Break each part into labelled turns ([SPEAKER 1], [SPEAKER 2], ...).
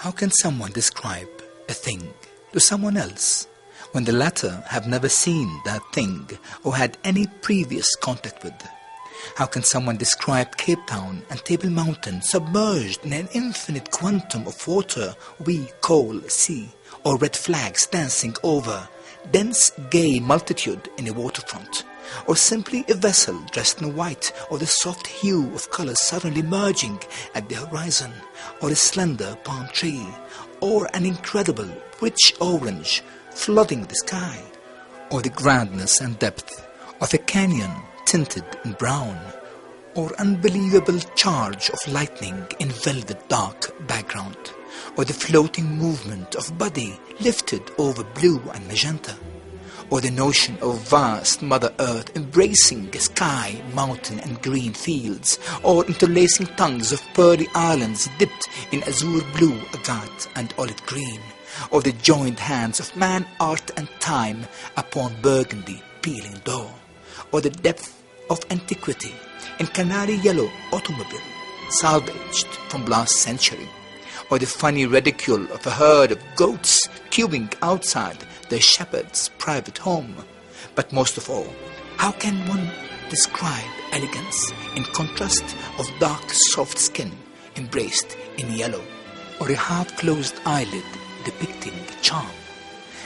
[SPEAKER 1] How can someone describe a thing to someone else when the latter have never seen that thing or had any previous contact with? How can someone describe Cape Town and Table Mountain submerged in an infinite quantum of water we call sea, or red flags dancing over dense gay multitude in a waterfront, or simply a vessel dressed in white, or the soft hue of colors suddenly merging at the horizon, or a slender palm tree, or an incredible rich orange flooding the sky, or the grandness and depth of a canyon tinted in brown, or unbelievable charge of lightning in velvet dark background, or the floating movement of body lifted over blue and magenta, or the notion of vast Mother Earth embracing sky, mountain and green fields, or interlacing tongues of pearly islands dipped in azure blue, agate and olive green, or the joined hands of man, art and time upon burgundy peeling door, or the depth of antiquity in canary yellow automobile salvaged from last century, or the funny ridicule of a herd of goats queuing outside their shepherd's private home. But most of all, how can one describe elegance in contrast of dark soft skin embraced in yellow, or a half-closed eyelid depicting charm,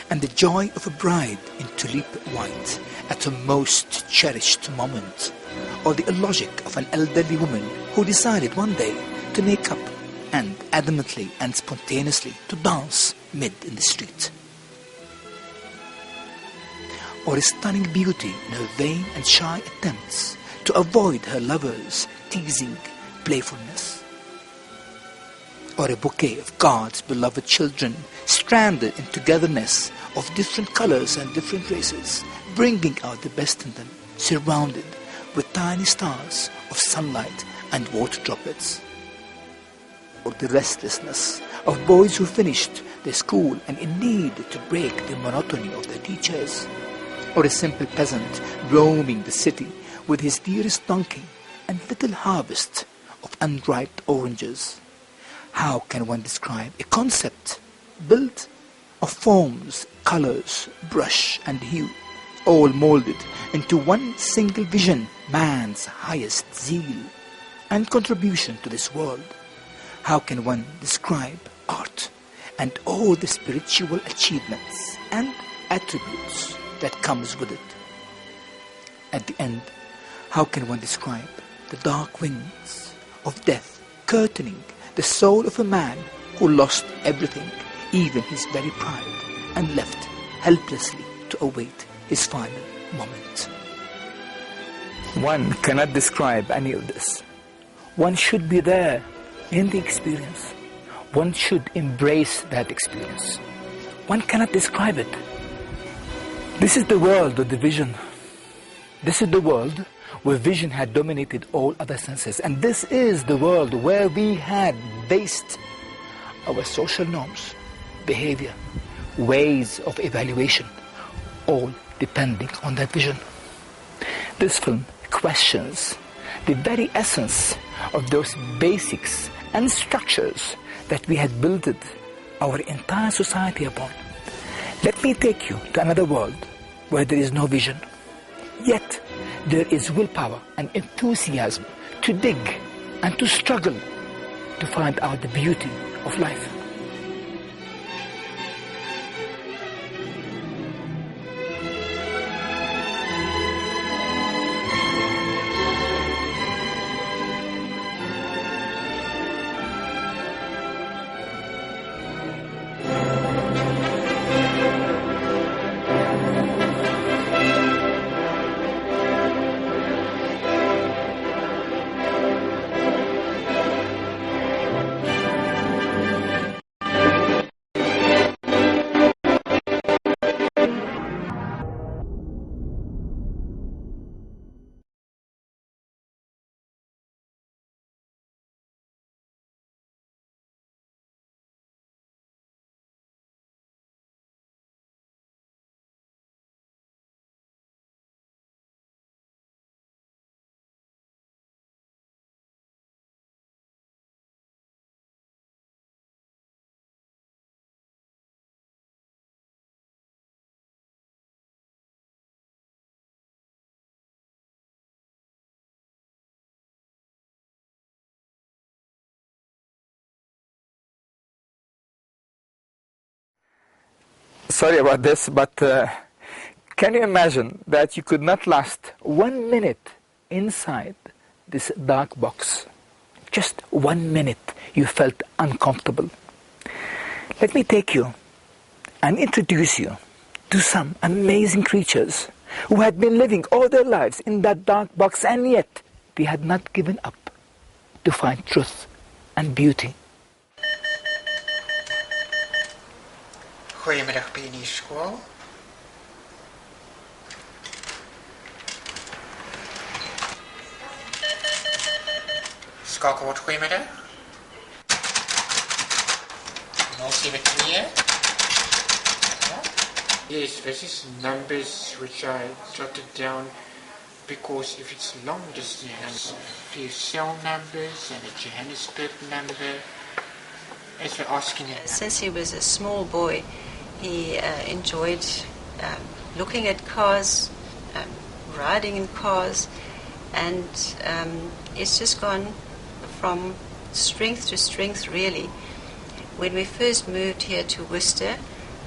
[SPEAKER 1] and the joy of a bride in tulip white at her most cherished moment, or the illogic of an elderly woman who decided one day to make up and adamantly and spontaneously to dance mid in the street, or a stunning beauty in her vain and shy attempts to avoid her lover's teasing playfulness, or a bouquet of God's beloved children stranded in togetherness of different colors and different races, bringing out the best in them, surrounded with tiny stars of sunlight and water droplets, or the restlessness of boys who finished their school and in need to break the monotony of their teachers, or a simple peasant roaming the city with his dearest donkey and little harvest of unripe oranges. How can one describe a concept built of forms, colors, brush and hue, all molded into one single vision, man's highest zeal and contribution to this world? How can one describe art and all the spiritual achievements and attributes that comes with it? At the end, how can one describe the dark wings of death curtaining the soul of a man who lost everything, even his very pride, and left helplessly to await his final moment? One cannot describe any of this. One should be there in the experience. One should embrace that experience. One cannot describe it. This is the world of the vision. This is the world where vision had dominated all other senses. And this is the world where we had based our social norms, behavior, ways of evaluation, all depending on that vision. This film questions the very essence of those basics and structures that we had built our entire society upon. Let me take you to another world where there is no vision, yet there is willpower and enthusiasm to dig and to struggle to find out the beauty of life.
[SPEAKER 2] sorry about this, but can you imagine that you could not last 1 minute inside this dark box? Just 1 minute you felt uncomfortable. Let me take you and introduce you to some amazing creatures who had been living all their lives in that dark box, and yet they had not given up to find truth and beauty.
[SPEAKER 3] Goedemiddag Pionierschool. Schakelwoord goedemiddag. 072. Yes, this is numbers which I jotted down because if it's long distance numbers, a few cell numbers and a Johannesburg number, as we're asking him.
[SPEAKER 4] Since he was a small boy, he enjoyed looking at cars, riding in cars, and it's just gone from strength to strength, really. When we first moved here to Worcester,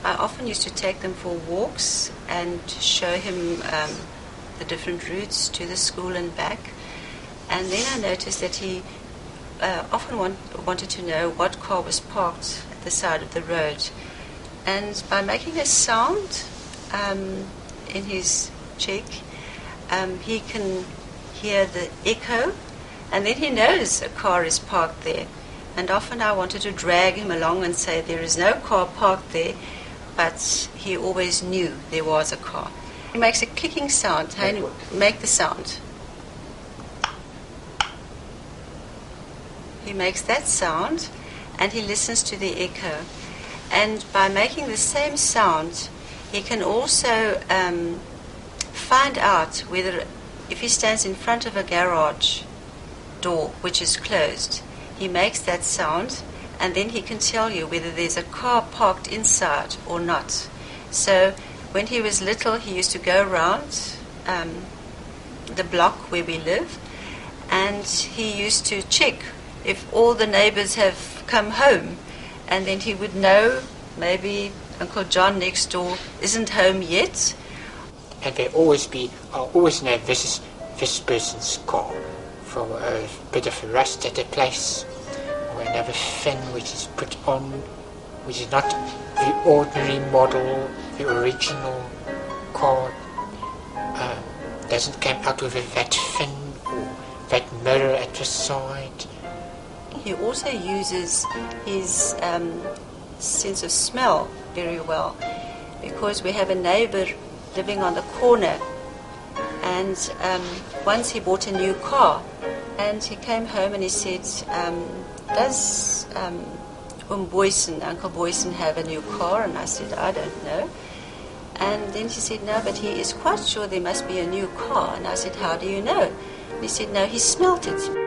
[SPEAKER 4] I often used to take them for walks and show him the different routes to the school and back. And then I noticed that he often wanted to know what car was parked at the side of the road. And by making a sound in his cheek, he can hear the echo, and then he knows a car is parked there. And often I wanted to drag him along and say there is no car parked there, but he always knew there was a car. He makes a clicking sound. Make the sound. He makes that sound and he listens to the echo. And by making the same sound, he can also find out whether, if he stands in front of a garage door which is closed, he makes that sound, and then he can tell you whether there's a car parked inside or not. So when he was little, he used to go around the block where we live, and he used to check if all the neighbors have come home, and then he would know maybe Uncle John next door isn't home yet.
[SPEAKER 3] And I always know this is this person's car, from a bit of rust at a place, or another fin which is put on, which is not the ordinary model, the original car, doesn't come out with that fin or that mirror at the side.
[SPEAKER 4] He also uses his sense of smell very well, because we have a neighbor living on the corner, and once he bought a new car, and he came home and he said, does Boysen, Uncle Boysen, have a new car? And I said, I don't know. And then she said, no, but he is quite sure there must be a new car. And I said, how do you know? And he said, no, he smelt it.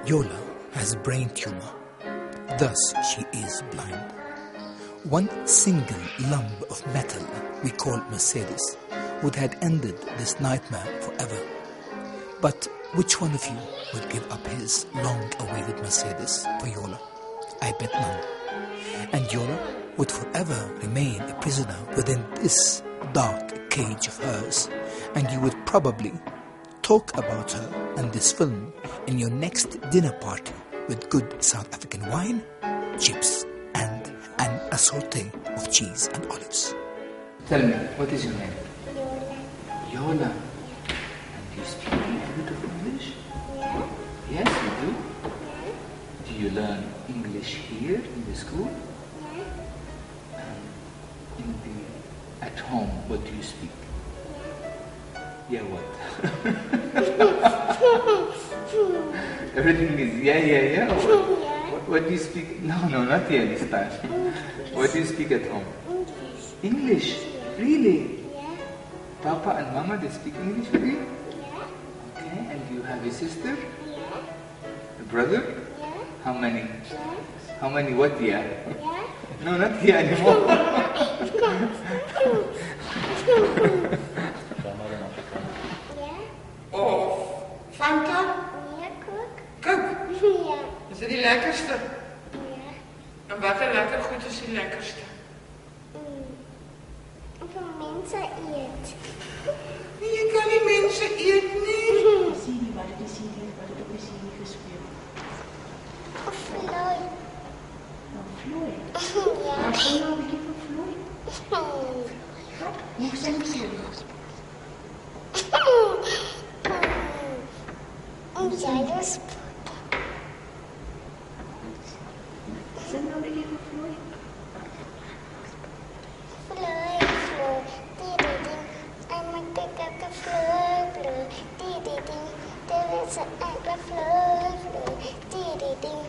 [SPEAKER 1] Yola has brain tumor, thus she is blind. One single lump of metal we call Mercedes would have ended this nightmare forever. But which one of you would give up his long-awaited Mercedes for Yola? I bet none. And Yola would forever remain a prisoner within this dark cage of hers, and you would probably talk about her and this film in your next dinner party with good South African wine, chips, and an assortment of cheese and olives.
[SPEAKER 2] Tell me, what is your name?
[SPEAKER 5] Yola.
[SPEAKER 1] Yola. And do you speak a little bit of English?
[SPEAKER 5] Yeah.
[SPEAKER 1] Yes, you do.
[SPEAKER 5] Yeah.
[SPEAKER 1] Do you learn English here in the school?
[SPEAKER 5] Yeah.
[SPEAKER 1] At home, what do you speak? Yeah, what? Everything is yeah. What do you speak? No, not yeah this time. What do you speak at home?
[SPEAKER 5] English.
[SPEAKER 1] English? Really?
[SPEAKER 5] Yeah.
[SPEAKER 1] Papa and Mama, they speak English with you?
[SPEAKER 5] Yeah.
[SPEAKER 1] Okay, and you have a sister?
[SPEAKER 5] Yeah.
[SPEAKER 1] A brother?
[SPEAKER 5] Yeah.
[SPEAKER 1] How many?
[SPEAKER 5] Yeah.
[SPEAKER 1] How many what yeah?
[SPEAKER 5] Yeah.
[SPEAKER 1] No, not here anymore.
[SPEAKER 5] Yeah.
[SPEAKER 6] Oh, Fanta?
[SPEAKER 5] Ja, kook.
[SPEAKER 6] Kook.
[SPEAKER 5] Ja.
[SPEAKER 6] Is dit die lekkerste?
[SPEAKER 5] Ja.
[SPEAKER 6] En watter lekker goed is die lekkerste?
[SPEAKER 5] Voor mensen eet.
[SPEAKER 6] Nee, je kan die mensen eet nie.
[SPEAKER 7] Sini, wat het is hier, wat het op die Sini gespeel.
[SPEAKER 5] Of vloei.
[SPEAKER 7] Nou, Floyd.
[SPEAKER 5] Ja.
[SPEAKER 7] Wat gaan nou een beetje van Floyd? Wat? Hoe zijn die zo?
[SPEAKER 5] Jij dus.
[SPEAKER 7] Zijn nou een beetje van Floyd?
[SPEAKER 5] Vloei, vloei. Ding. En mijn dikke vloei. Ding. Er is een enkele vloei. Ding.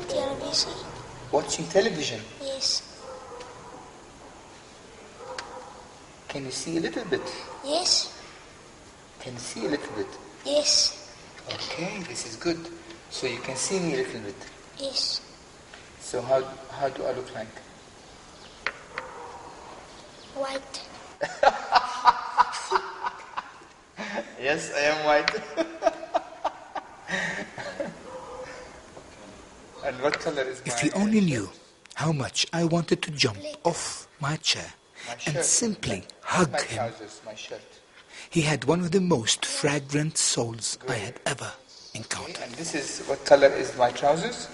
[SPEAKER 5] Television.
[SPEAKER 1] Watching television.
[SPEAKER 5] Yes.
[SPEAKER 1] Can you see a little bit?
[SPEAKER 5] Yes.
[SPEAKER 1] Can you see a little bit?
[SPEAKER 5] Yes.
[SPEAKER 1] Okay, this is good. So you can see me a little bit.
[SPEAKER 5] Yes.
[SPEAKER 1] So how do I look like?
[SPEAKER 5] White.
[SPEAKER 1] Yes, I am white. And what color is my
[SPEAKER 8] If you only knew how much I wanted to jump off my chair and simply hug
[SPEAKER 1] my
[SPEAKER 8] him.
[SPEAKER 1] trousers, my shirt.
[SPEAKER 8] He had one of the most fragrant souls I had ever encountered.
[SPEAKER 1] And this is, what color is my trousers?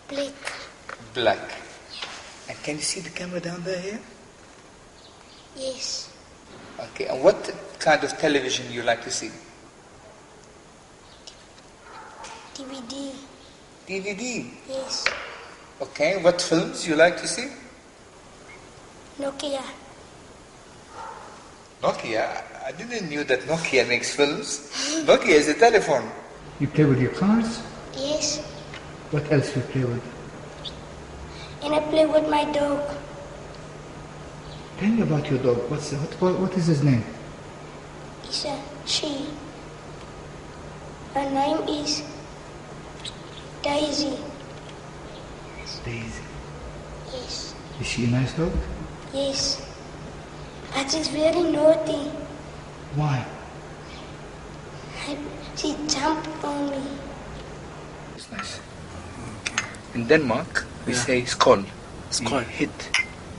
[SPEAKER 5] Black.
[SPEAKER 1] Black. And can you see the camera down there here?
[SPEAKER 5] Yes.
[SPEAKER 1] Okay, and what kind of television you like to see?
[SPEAKER 5] DVD.
[SPEAKER 1] DVD.
[SPEAKER 5] Yes.
[SPEAKER 1] Okay, what films you like to see?
[SPEAKER 5] Nokia.
[SPEAKER 1] Nokia? I didn't know that Nokia makes films. Nokia is a telephone.
[SPEAKER 2] You play with your cars?
[SPEAKER 5] Yes.
[SPEAKER 2] What else you play with?
[SPEAKER 5] And I play with my dog.
[SPEAKER 2] Tell me about your dog. What is his name?
[SPEAKER 5] It's a she. Her name is Daisy.
[SPEAKER 2] Daisy.
[SPEAKER 5] Yes.
[SPEAKER 2] Is she a nice dog?
[SPEAKER 5] Yes. But she's very naughty.
[SPEAKER 2] Why?
[SPEAKER 5] She jumped on me.
[SPEAKER 1] It's nice. In Denmark, we say skål.
[SPEAKER 9] Skål.
[SPEAKER 1] We hit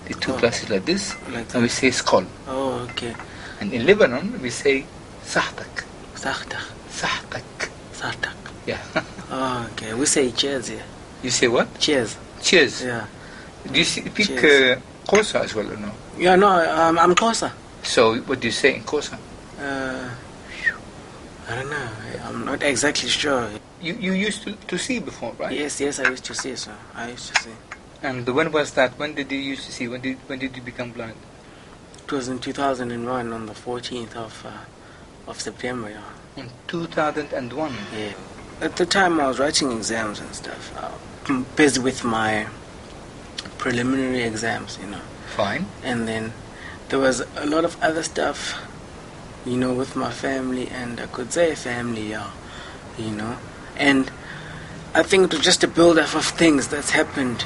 [SPEAKER 1] the two glasses like this, and we say skål.
[SPEAKER 9] Oh, okay.
[SPEAKER 1] And in Lebanon, we say sahtak.
[SPEAKER 9] Sachtig.
[SPEAKER 1] Sahtak.
[SPEAKER 9] Sartak.
[SPEAKER 1] Yeah.
[SPEAKER 9] Oh, okay. We say cheers here.
[SPEAKER 1] You say what?
[SPEAKER 9] Cheers.
[SPEAKER 1] Cheers.
[SPEAKER 9] Yeah.
[SPEAKER 1] Do you speak
[SPEAKER 9] Cheers.
[SPEAKER 1] Xhosa as well or no?
[SPEAKER 9] Yeah, no, I'm Xhosa.
[SPEAKER 1] So what do you say in Xhosa?
[SPEAKER 9] I don't know. I'm not exactly sure.
[SPEAKER 1] You used to see before, right?
[SPEAKER 9] Yes, I used to see, so I used to see.
[SPEAKER 1] And when was that? When did you used to see? When did you become blind?
[SPEAKER 9] It was in 2001 on the 14th of September, yeah.
[SPEAKER 1] In 2001.
[SPEAKER 9] Yeah. At the time I was writing exams and stuff. Busy with my preliminary exams, you know.
[SPEAKER 1] Fine.
[SPEAKER 9] And then there was a lot of other stuff, you know, with my family, and I could say family, yeah, you know. And I think it was just a build-up of things that's happened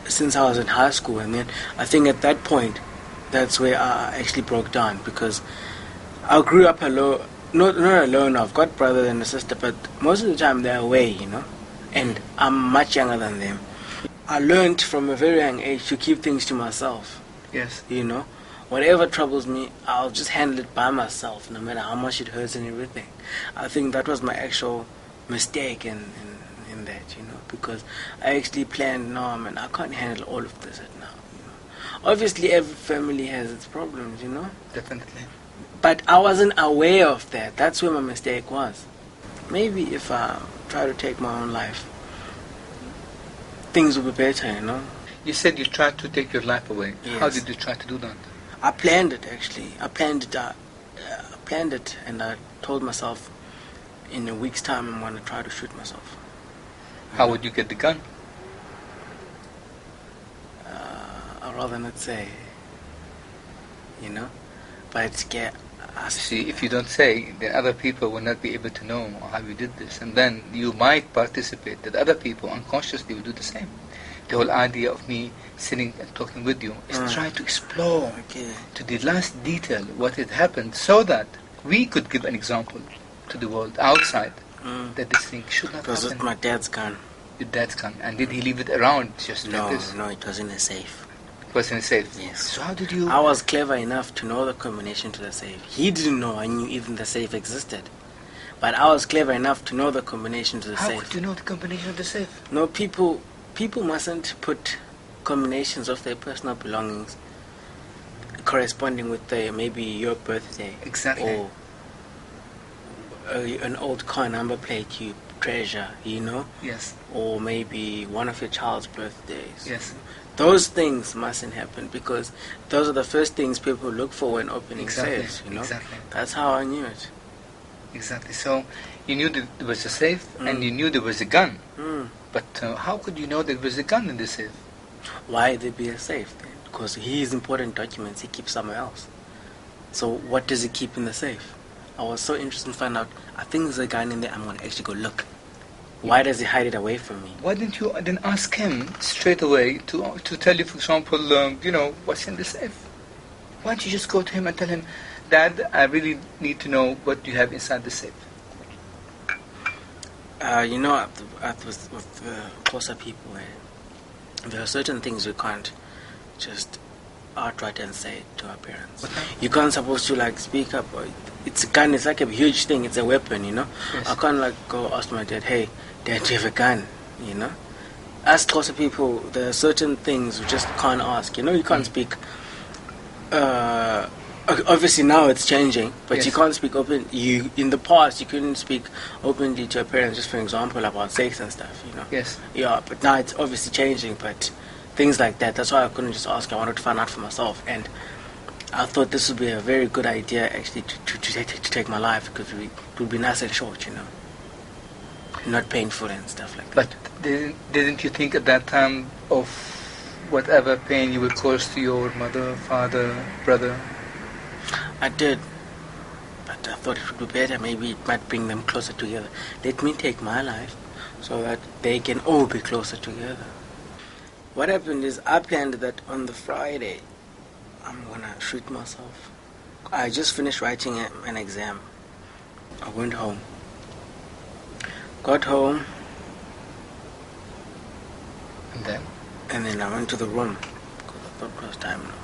[SPEAKER 9] since I was in high school. And then I think at that point, that's where I actually broke down, because I grew up alone. Not alone, I've got brother and a sister, but most of the time they're away, you know. And I'm much younger than them. I learned from a very young age to keep things to myself.
[SPEAKER 1] Yes.
[SPEAKER 9] You know, whatever troubles me, I'll just handle it by myself, no matter how much it hurts and everything. I think that was my actual mistake in that, you know, because I actually planned, no, man, I can't handle all of this right now. You know, Obviously, every family has its problems, you know.
[SPEAKER 1] Definitely.
[SPEAKER 9] But I wasn't aware of that. That's where my mistake was. Maybe if I try to take my own life, things will be better, you know.
[SPEAKER 1] You said you tried to take your life away.
[SPEAKER 9] Yes.
[SPEAKER 1] How did you try to do that?
[SPEAKER 9] I planned it, actually. I planned it, and I told myself, in a week's time, I'm going to try to shoot myself.
[SPEAKER 1] How would you get the gun?
[SPEAKER 9] I'd rather not say, you know. But yeah,
[SPEAKER 1] See, if you don't say, then other people will not be able to know how you did this. And then you might participate that other people unconsciously will do the same. The whole idea of me sitting and talking with you is try to explore to the last detail what had happened so that we could give an example to the world outside that this thing should not happen.
[SPEAKER 9] It was my dad's gun.
[SPEAKER 1] Your dad's gun. And did he leave it around just like this?
[SPEAKER 9] No, it was in a safe.
[SPEAKER 1] It was in a safe?
[SPEAKER 9] Yes.
[SPEAKER 1] So how did you...
[SPEAKER 9] I was clever enough to know the combination to the safe. He didn't know I knew even the safe existed. But I was clever enough to know the combination to the safe.
[SPEAKER 1] How could you know the combination of the safe?
[SPEAKER 9] No, people mustn't put combinations of their personal belongings corresponding with maybe your birthday.
[SPEAKER 1] Exactly.
[SPEAKER 9] Or an old car number plate you treasure, you know?
[SPEAKER 1] Yes.
[SPEAKER 9] Or maybe one of your child's birthdays.
[SPEAKER 1] Yes.
[SPEAKER 9] Those things mustn't happen because those are the first things people look for when opening safes, you know?
[SPEAKER 1] Exactly.
[SPEAKER 9] That's how I knew it.
[SPEAKER 1] Exactly. So you knew that there was a safe and you knew there was a gun. But how could you know there was a gun in the safe?
[SPEAKER 9] Why there be a safe then? Because his important documents he keeps somewhere else. So what does he keep in the safe? I was so interested to find out, I think there's a gun in there, I'm going to actually go look. Why does he hide it away from me?
[SPEAKER 1] Why didn't you then ask him straight away to tell you, for example, you know, what's in the safe? Why don't you just go to him and tell him, Dad, I really need to know what you have inside the safe?
[SPEAKER 9] You know, with closer people, there are certain things we can't just outright and say to our parents. You can't supposed to like speak up. It's a gun. It's like a huge thing. It's a weapon, you know.
[SPEAKER 1] Yes.
[SPEAKER 9] I can't like go ask my dad, "Hey, Dad, do you have a gun?" You know. As closer people, there are certain things we just can't ask. You know, you can't speak. Obviously now it's changing, but
[SPEAKER 1] Yes.
[SPEAKER 9] you can't speak open. In the past you couldn't speak openly to your parents, just for example about sex and stuff. You know.
[SPEAKER 1] Yes.
[SPEAKER 9] Yeah, but now it's obviously changing. But things like that. That's why I couldn't just ask. I wanted to find out for myself, and I thought this would be a very good idea actually to take my life because it would be nice and short, you know, not painful and stuff like that.
[SPEAKER 1] But didn't you think at that time of whatever pain you would cause to your mother, father, brother?
[SPEAKER 9] I did, but I thought it would be better. Maybe it might bring them closer together. Let me take my life so that they can all be closer together. What happened is I planned that on the Friday I'm gonna shoot myself. I just finished writing an exam. I went home. Got home.
[SPEAKER 1] And then
[SPEAKER 9] I went to the room because I thought it was time now.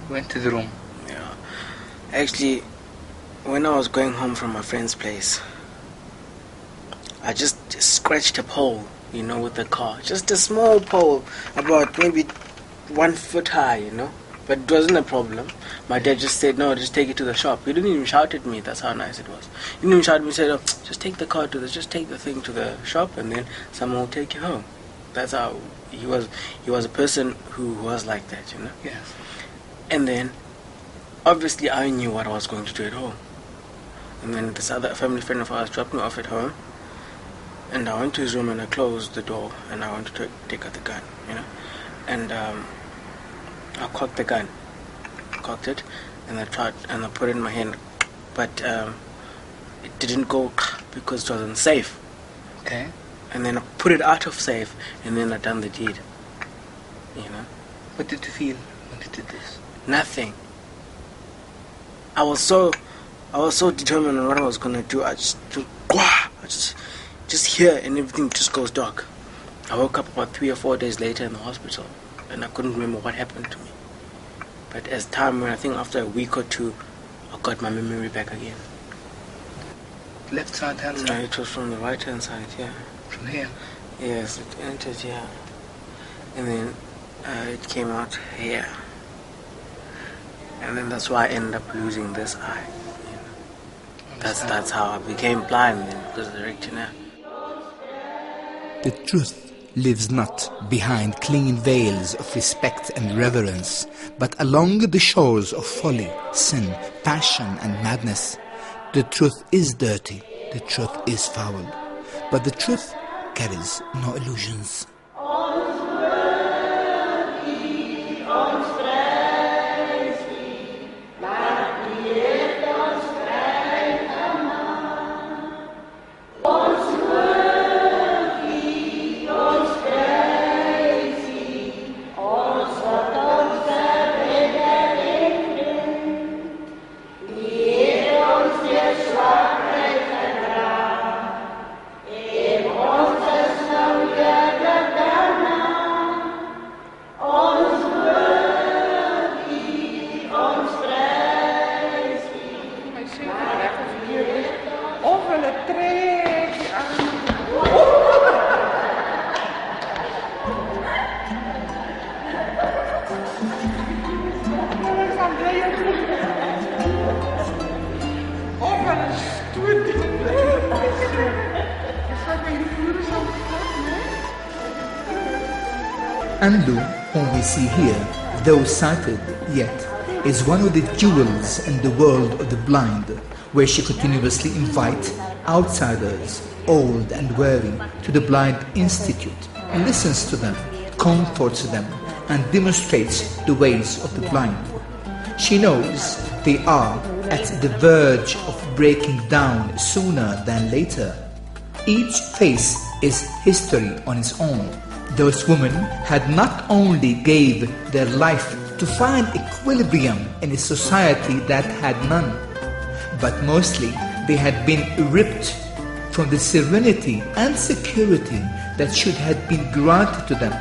[SPEAKER 1] went to the room.
[SPEAKER 9] Yeah. Actually, when I was going home from my friend's place, I just scratched a pole, you know, with the car. Just a small pole, about maybe 1 foot high, you know. But it wasn't a problem. My dad just said, no, just take it to the shop. He didn't even shout at me. That's how nice it was. He didn't even shout at me. He said, oh, just take the car to the, just take the thing to the shop and then someone will take you home. That's how he was. He was a person who was like that, you know.
[SPEAKER 1] Yes.
[SPEAKER 9] And then, obviously, I knew what I was going to do at home. And then this other family friend of ours dropped me off at home. And I went to his room and I closed the door and I went to take out the gun, you know. And I cocked the gun. Cocked it and I tried and I put it in my hand. But it didn't go because it wasn't safe.
[SPEAKER 1] Okay.
[SPEAKER 9] And then I put it out of safe and then I done the deed. You know?
[SPEAKER 1] What did you feel when you did this?
[SPEAKER 9] Nothing. I was so determined on what I was gonna do. I just hear and everything just goes dark. I woke up about 3 or 4 days later in the hospital and I couldn't remember what happened to me. But as time went, I think after a week or two, I got my memory back again.
[SPEAKER 1] Left side, hand
[SPEAKER 9] No,
[SPEAKER 1] side?
[SPEAKER 9] it was from the right hand side, yeah.
[SPEAKER 1] From here?
[SPEAKER 9] Yes, it entered, yeah. And then it came out here. And then that's why I ended up losing this eye. That's how I became blind, because of the retina.
[SPEAKER 1] The truth lives not behind clean veils of respect and reverence, but along the shores of folly, sin, passion and madness. The truth is dirty, the truth is foul, but the truth carries no illusions. Anlu, whom we see here, though sighted yet, is one of the jewels in the world of the blind, where she continuously invites outsiders, old and weary, to the Blind Institute, and listens to them, comforts them, and demonstrates the ways of the blind. She knows they are at the verge of breaking down sooner than later. Each face is history on its own. Those women had not only gave their life to find equilibrium in a society that had none, but mostly they had been ripped from the serenity and security that should have been granted to them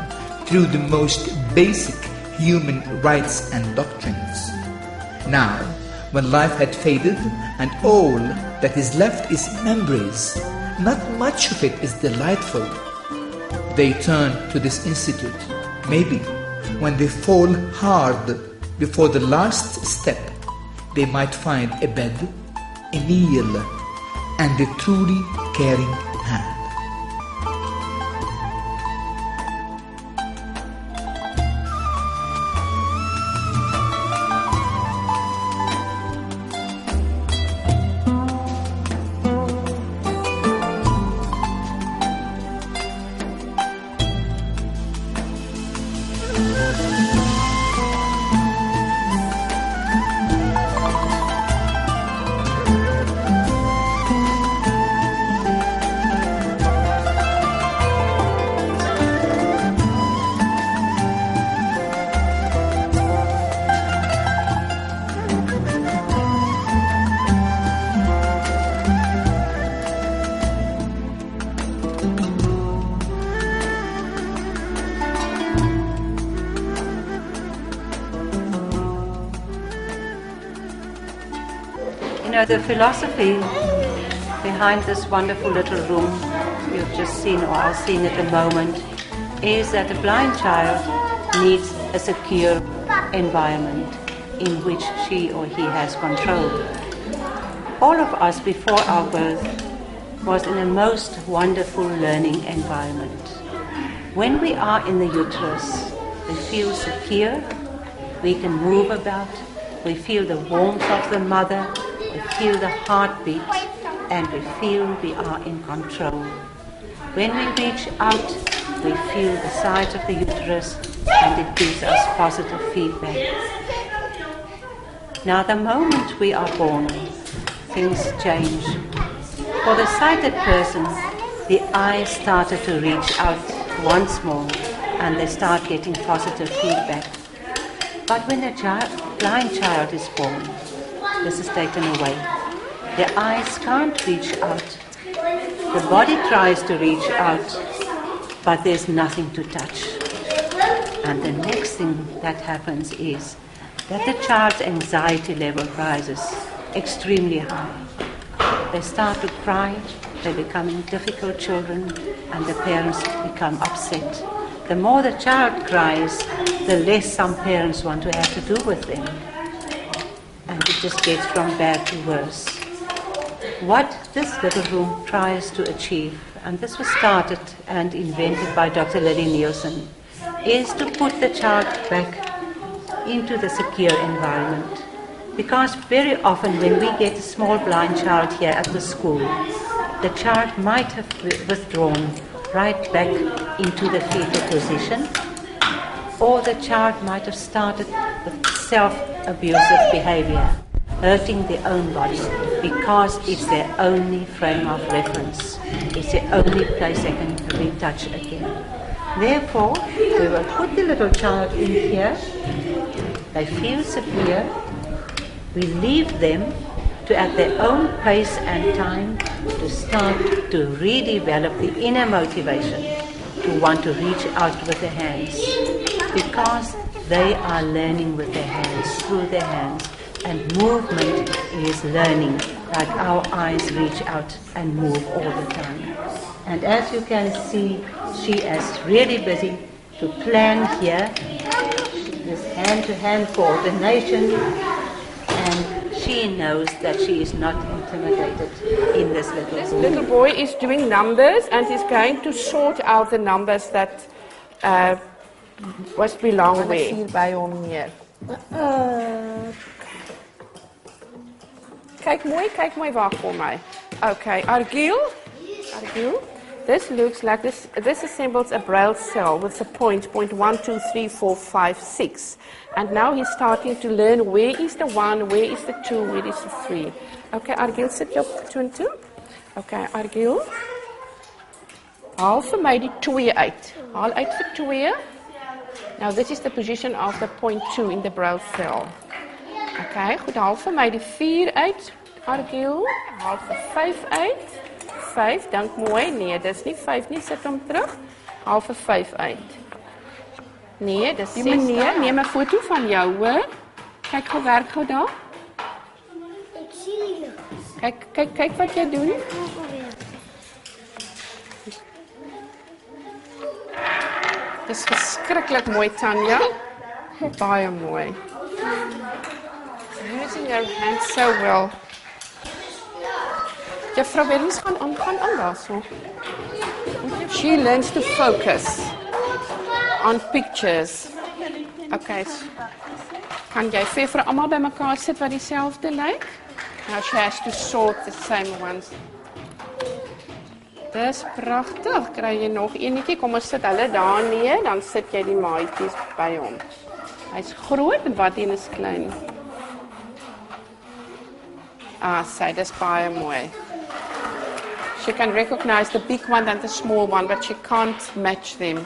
[SPEAKER 1] through the most basic human rights and doctrines. Now, when life had faded and all that is left is memories, not much of it is delightful. They turn to this institute. Maybe when they fall hard before the last step, they might find a bed, a meal, and a truly caring hand.
[SPEAKER 10] The philosophy behind this wonderful little room you've just seen or are seeing at the moment is that a blind child needs a secure environment in which she or he has control. All of us before our birth was in a most wonderful learning environment. When we are in the uterus, we feel secure, we can move about, we feel the warmth of the mother, we feel the heartbeat, and we feel we are in control. When we reach out, we feel the size of the uterus, and it gives us positive feedback. Now, the moment we are born, things change. For the sighted person, the eyes started to reach out once more, and they start getting positive feedback. But when a blind child is born, this is taken away. The eyes can't reach out. The body tries to reach out, but there's nothing to touch. And the next thing that happens is that the child's anxiety level rises extremely high. They start to cry, they become difficult children, and the parents become upset. the more the child cries, the less some parents want to have to do with them. And it just gets from bad to worse. What this little room tries to achieve, and this was started and invented by Dr. Lily Nielsen, is to put the child back into the secure environment. Because very often when we get a small blind child here at the school, the child might have withdrawn right back into the fetal position, or the child might have started with self-abusive behavior, hurting their own body, because it's their only frame of reference. It's the only place they can retouch again. Therefore, we will put the little child in here. They feel severe. We leave them to, at their own pace and time, to start to redevelop the inner motivation to want to reach out with their hands, because they are learning with their hands, through their hands, and movement is learning, like our eyes reach out and move all the time. And as you can see, she is really busy to plan here this hand-to-hand coordination, and she knows that she is not intimidated in this little
[SPEAKER 11] This
[SPEAKER 10] room.
[SPEAKER 11] little boy is doing numbers and is going to sort out the numbers that must belong where. Hier by hom neer. Kyk mooi waar vir my. Okay, Argil. This looks like this assembles a braille cell with the point 1, 2, 3, 4, 5, 6. And now he's starting to learn where is the 1, where is the 2, where is the 3. Okay, Argil, sit jou 2 en 2. Okay, Argil. Haal vir my die 2 uit. Haal uit vir 2. Now this is the position of the point 2 in the braille cell. Okay, goed, haal vir my die 4 uit. Argil, haal vir 5 uit. 5, dank mooi. Nee, dis nie 5 nie, sit hom terug. Haal vir 5 uit. Nee, dis 6. Meneer, neem 'n foto van jou, hoor. Kyk gou werk gou daar.
[SPEAKER 5] Ek sien jou.
[SPEAKER 11] Kyk wat jy doen. Dis verskriklik mooi, Tanya. Baie mooi. Using her hands so well. Juffrou Berries gaan aan daarso. She learns to focus on pictures. Okay. Kan jy vir almal bymekaar sit wat dieselfde lyk? Now she has to sort the same ones. Dis pragtig. Kry jy nog enetjie? Kom ons sit hulle daar neer, dan sit jy die maatjies by hom. Hy's groot en wat een is klein. Sy, dis baie mooi. She can recognize the big one and the small one, but she can't match them.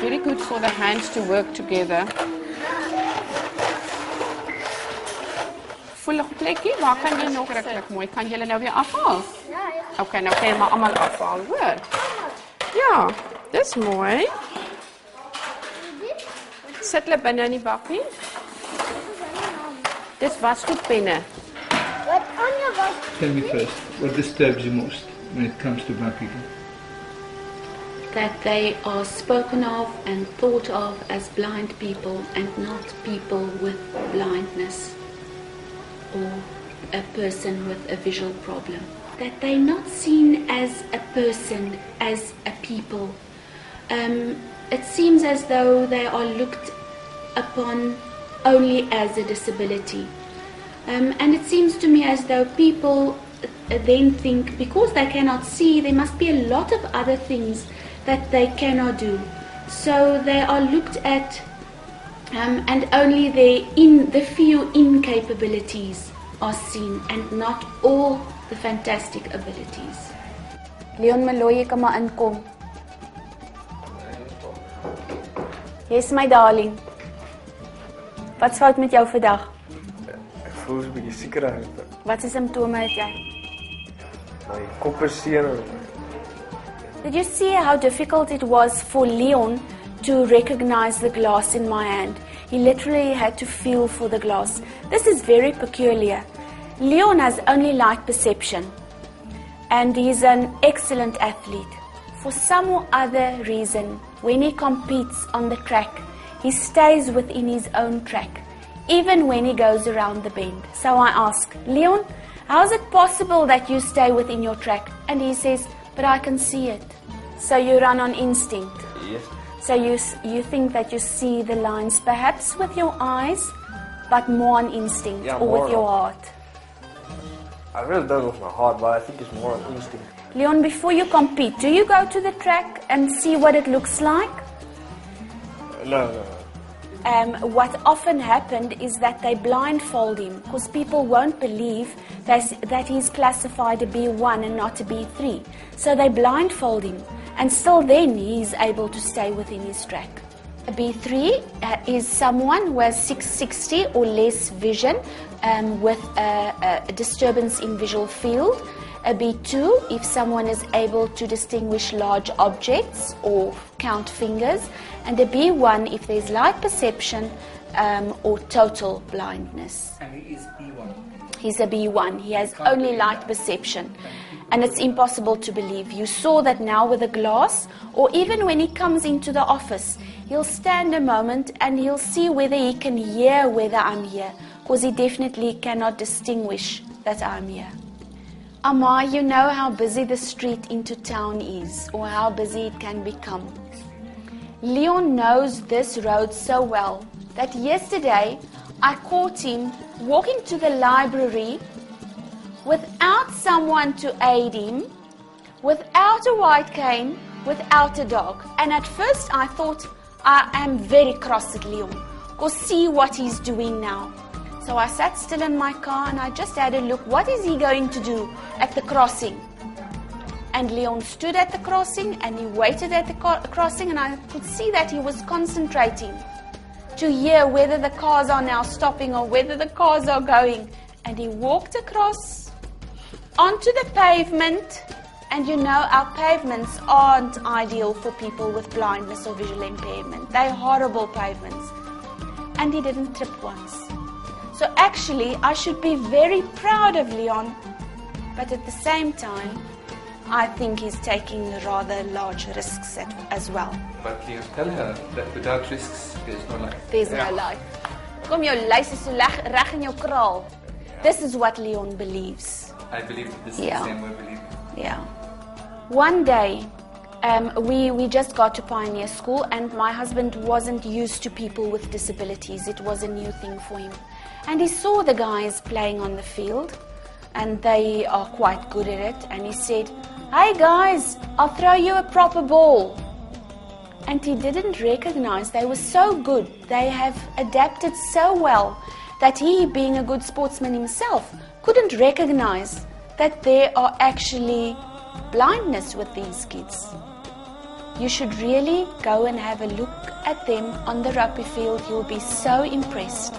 [SPEAKER 11] Very good for the hands to work together. Volle plekkie, waar kan jy nog regtig mooi? Kan julle nou weer afhaal?
[SPEAKER 5] Ja.
[SPEAKER 11] Okay, nou kan jy maar almal afhaal, hoor. Ja, dis mooi. Sit hulle binne in die bakkie. Dis wasgoedpenne.
[SPEAKER 5] Wat aan jou was?
[SPEAKER 2] Tell me first, what disturbs you most when it comes to black people?
[SPEAKER 12] That they are spoken of and thought of as blind people and not people with blindness or a person with a visual problem. That they're not seen as a person, as a people. It seems as though they are looked upon only as a disability. And it seems to me as though people then think because they cannot see, there must be a lot of other things that they cannot do. So they are looked at and only the few incapabilities are seen and not all the fantastic abilities.
[SPEAKER 13] Leon Malloy, jy kan maar inkom. Jy's my darling. Wat's fout met jou vandag?
[SPEAKER 14] Ek voel 'n bietjie sieker uit.
[SPEAKER 13] Wat se simptome het jy?
[SPEAKER 14] My kop is seer.
[SPEAKER 13] Did you see how difficult it was for Leon to recognize the glass in my hand? He literally had to feel for the glass. This is very peculiar. Leon has only light perception and he's an excellent athlete. For some or other reason, when he competes on the track, he stays within his own track, even when he goes around the bend. So I ask, Leon, how is it possible that you stay within your track? And he says, but I can see it. So you run on instinct.
[SPEAKER 14] Yes.
[SPEAKER 13] So you think that you see the lines perhaps with your eyes, but more on instinct, or with your heart?
[SPEAKER 14] I really don't with my heart, but I think it's more on instinct.
[SPEAKER 13] Leon, before you compete, do you go to the track and see what it looks like?
[SPEAKER 14] No.
[SPEAKER 13] What often happened is that they blindfold him, because people won't believe that he's classified a B1 and not a B3. So they blindfold him, and still then he's able to stay within his track. A B3 is someone who has 660 or less vision with a disturbance in visual field. A B2, if someone is able to distinguish large objects or count fingers. And a B1, if there's light perception or total blindness.
[SPEAKER 1] And he is B1?
[SPEAKER 13] He's a B1. He has only light perception. And it's impossible to believe. You saw that now with a glass, or even when he comes into the office, he'll stand a moment and he'll see whether he can hear whether I'm here, because he definitely cannot distinguish that I'm here. Ammar, you know how busy the street into town is, or how busy it can become. Leon knows this road so well that yesterday I caught him walking to the library without someone to aid him, without a white cane, without a dog. And at first I thought, I am very cross at Leon, because see what he's doing now. So I sat still in my car and I just had a look, what is he going to do at the crossing? And Leon stood at the crossing and he waited at the crossing, and I could see that he was concentrating to hear whether the cars are now stopping or whether the cars are going. And he walked across onto the pavement, and you know our pavements aren't ideal for people with blindness or visual impairment. They're horrible pavements. And he didn't trip once. So actually, I should be very proud of Leon, but at the same time, I think he's taking rather large risks as well.
[SPEAKER 2] But Leon, tell her that without risks, there's no life.
[SPEAKER 13] There's no life. Kom jou lys is so reg in jou kraal. This is what Leon believes.
[SPEAKER 2] I believe that this is the same way we believe.
[SPEAKER 13] Yeah. One day, we just got to Pioneer School, and my husband wasn't used to people with disabilities. It was a new thing for him. And he saw the guys playing on the field, and they are quite good at it. And he said, "Hey guys, I'll throw you a proper ball." And he didn't recognize they were so good. They have adapted so well that he, being a good sportsman himself, couldn't recognize that there are actually blindness with these kids. You should really go and have a look at them on the rugby field. You'll be so impressed.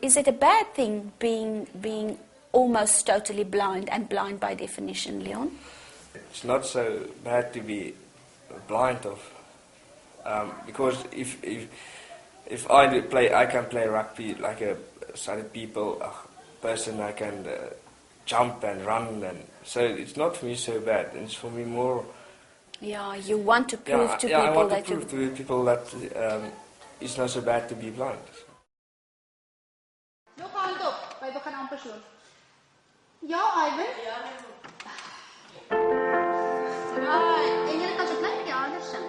[SPEAKER 13] is it a bad thing being almost totally blind and blind by definition, Leon?
[SPEAKER 14] It's not so bad to be blind because if I can play rugby like a sighted person. I can jump and run, and so it's not for me so bad. It's for me more.
[SPEAKER 13] Yeah, you want to prove to people
[SPEAKER 14] I want
[SPEAKER 13] that
[SPEAKER 14] to prove to people that it's not so bad to be blind.
[SPEAKER 7] Nog hand op, wij gaan aan persoon. Ja, Ivan? Ja, right. En jullie kan zo klein ja, anders zijn.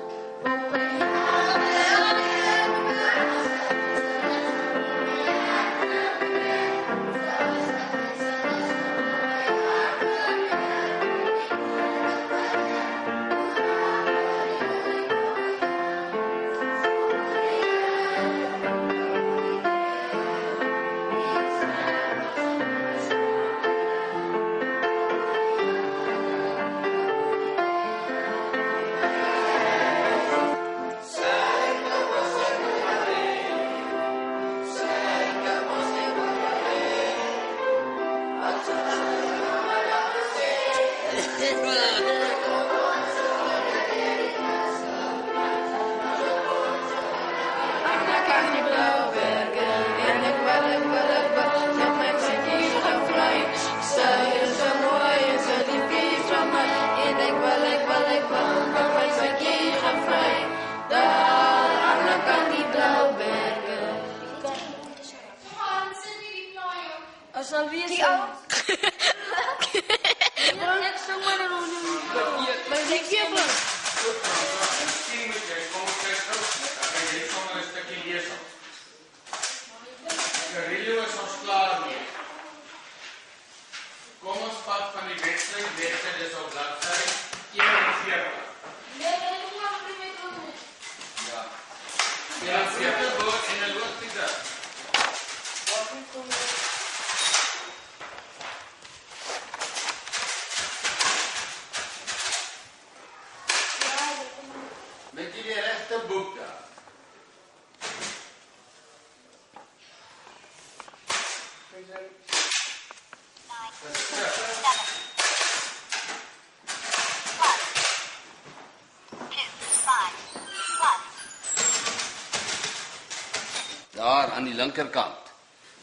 [SPEAKER 15] Daar aan die linkerkant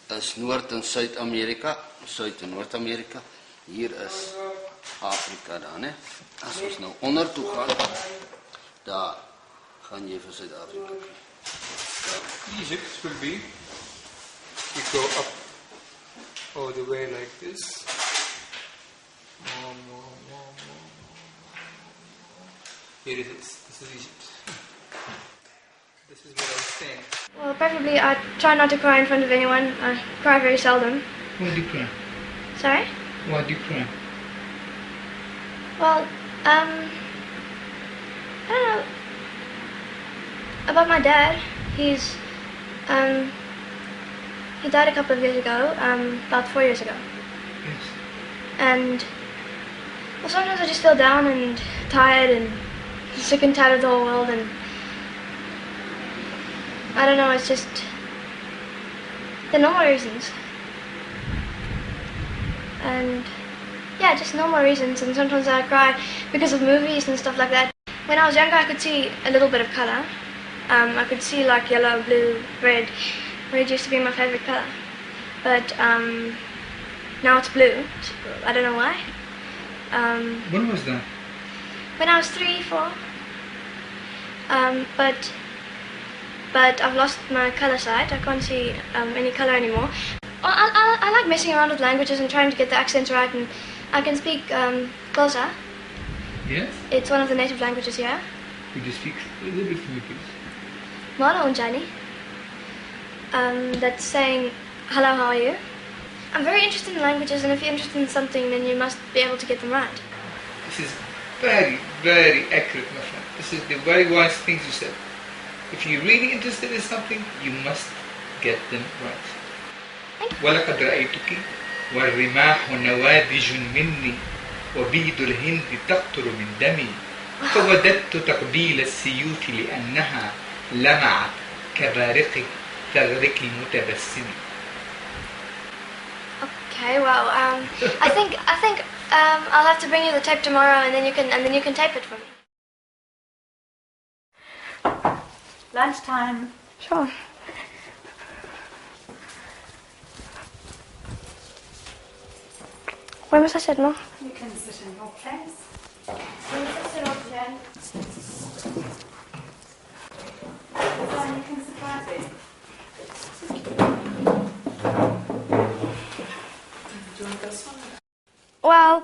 [SPEAKER 15] is Noord- en Suid-Amerika, Suid- en Noord-Amerika. Hier is Afrika dan, hè. As ons nou onder toe gaan, daar gaan jy vir Suid-Afrika.
[SPEAKER 16] Egypt will be, we go up all the way like this. Here it is. This is Egypt. This is where I was staying.
[SPEAKER 17] Well, preferably I try not to cry in front of anyone. I cry very seldom.
[SPEAKER 16] Why do you cry?
[SPEAKER 17] Sorry?
[SPEAKER 16] Why do you cry?
[SPEAKER 17] Well, I don't know. About my dad, he died a couple of years ago, about 4 years ago.
[SPEAKER 16] Yes.
[SPEAKER 17] And well, sometimes I just feel down and tired and sick and tired of the whole world, and I don't know, it's just the normal reasons. And yeah, just normal reasons, and sometimes I cry because of movies and stuff like that. When I was younger, I could see a little bit of color. I could see like yellow, blue, red. Red used to be my favorite color. But now it's blue. I don't know why.
[SPEAKER 16] When was that?
[SPEAKER 17] When I was 3, 4. But I've lost my color sight. I can't see any color anymore. I like messing around with languages and trying to get the accents right, and I can speak Xhosa.
[SPEAKER 16] Yes?
[SPEAKER 17] It's one of the native languages here.
[SPEAKER 16] Could you speak a little bit for me, please?
[SPEAKER 17] Mala Unjani. That's saying, hello, how are you? I'm very interested in languages, and if you're interested in something, then you must be able to get them right.
[SPEAKER 16] This is very, very accurate, my friend. This is the very wise things you said. If you're really interested in something, you must get them right. ولقد رأيتك والرماح نوادج مني وبيد الهند تقطر من دمي فوددت تقبيل السيوف لأنها لمعت كبارق ثغرك المتبسم.
[SPEAKER 17] Okay, well, I think I'll have to bring you the tape tomorrow, and then you can tape it for me.
[SPEAKER 10] Lunchtime.
[SPEAKER 17] Sure. Where must I sit, Ma?
[SPEAKER 10] You can sit in your place. You can sit right there.
[SPEAKER 17] Well,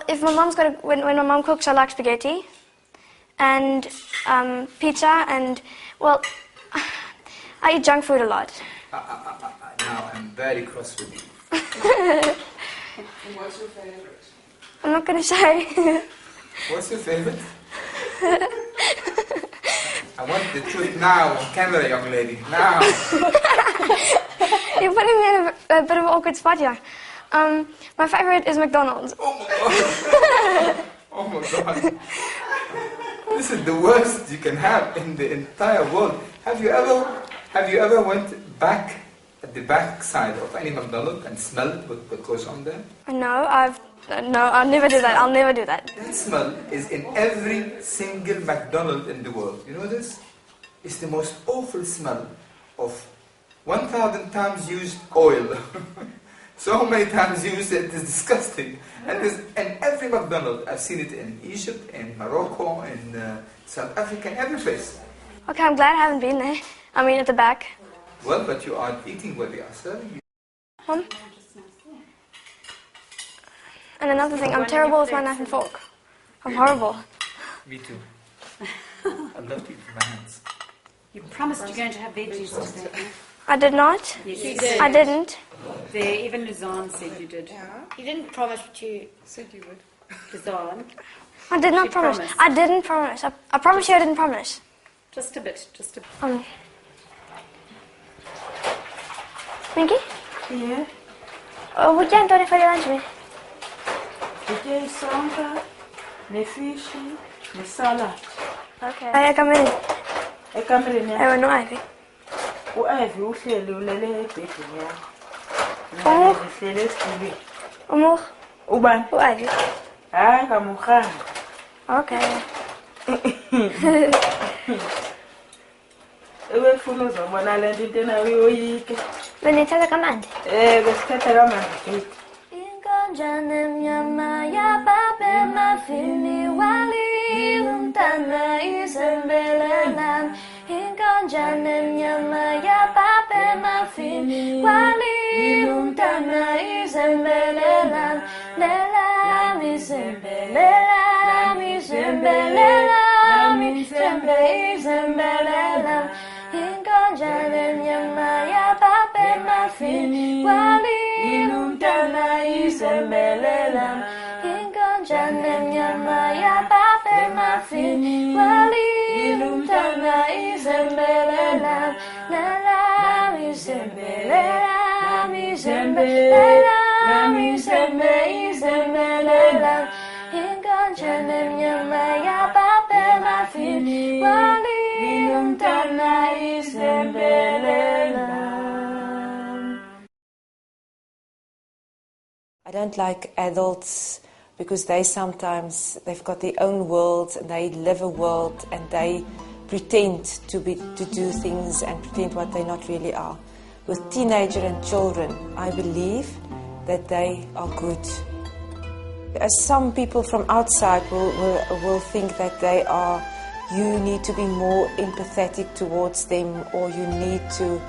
[SPEAKER 17] if my mom's got when my mom cooks, I like spaghetti, and pizza, and well, I eat junk food a lot.
[SPEAKER 2] Now I'm very cross with you.
[SPEAKER 6] And what's your favorite?
[SPEAKER 17] I'm not going to say.
[SPEAKER 2] What's your favorite? I want the truth now on camera, young lady. Now.
[SPEAKER 17] You're putting me in a bit of an awkward spot here. My favorite is McDonald's.
[SPEAKER 2] Oh my God. This is the worst you can have in the entire world. Have you ever went back at the back side of any McDonald's and smelled what goes on there?
[SPEAKER 17] No, I'll never do that. I'll never do that.
[SPEAKER 2] That smell is in every single McDonald's in the world. You know this? It's the most awful smell of 1,000 times used oil. So many times used, it is disgusting. And every McDonald's, I've seen it in Egypt, in Morocco, in South Africa, in every place.
[SPEAKER 17] Okay, I'm glad I haven't been there. I mean, at the back.
[SPEAKER 2] Well, but you aren't eating what they are serving you.
[SPEAKER 17] Mom? And another thing, I'm terrible with my knife and fork. I'm horrible.
[SPEAKER 2] Me too. I love to eat with my hands.
[SPEAKER 10] You promised you're going to have veggies today.
[SPEAKER 17] I did not.
[SPEAKER 10] Yes, you did.
[SPEAKER 17] I didn't.
[SPEAKER 10] There, even Luzanne said you did.
[SPEAKER 5] You didn't promise, but you
[SPEAKER 10] said you would. Luzanne?
[SPEAKER 17] I did not promise.
[SPEAKER 10] Promised.
[SPEAKER 17] I didn't promise. I promise you I didn't promise.
[SPEAKER 10] Just a bit, just a bit.
[SPEAKER 17] Minky?
[SPEAKER 18] Ja.
[SPEAKER 17] Moet jij Antonio voor je lunch mee?
[SPEAKER 18] Ik eet samba, met vis, met salad.
[SPEAKER 17] Okay. Come in.
[SPEAKER 18] Ik kan erin, ja.
[SPEAKER 17] No Ivy.
[SPEAKER 18] Ivy, uhleli ulele ebhedini yakho.
[SPEAKER 17] Omhoog.
[SPEAKER 18] Uhleli esitulweni.
[SPEAKER 17] Omhoog.
[SPEAKER 18] Ubani?
[SPEAKER 17] Ivy.
[SPEAKER 18] Hayi, kamurhanga.
[SPEAKER 17] Okay.
[SPEAKER 18] Ebefuna uzobona le nto into nawe uyoyike.
[SPEAKER 17] Benithatha kamandi?
[SPEAKER 18] Besithatha kamandi.
[SPEAKER 17] Inkonjane mnyama ya babe mafini wali umtana isembelena. Inkonjane mnyama ya babe mafini wali umtana isembelena. Lela mi sembelela mi sembelela mi sembe isembelena. Inkonjane mnyama ya babe mafini wali umtana isembelena. Inkonjane mnyama ya babe mafini wali umtana isembelena. Lela mi sembelela mi sembelela mi sembe isembelena. Inkonjane mnyama ya babe mafini wali umtana isembelena.
[SPEAKER 19] I don't like adults because they've got their own world and they live a world and they pretend to do things and pretend what they not really are. With teenagers and children, I believe that they are good. As some people from outside will think that you need to be more empathetic towards them, or you need to.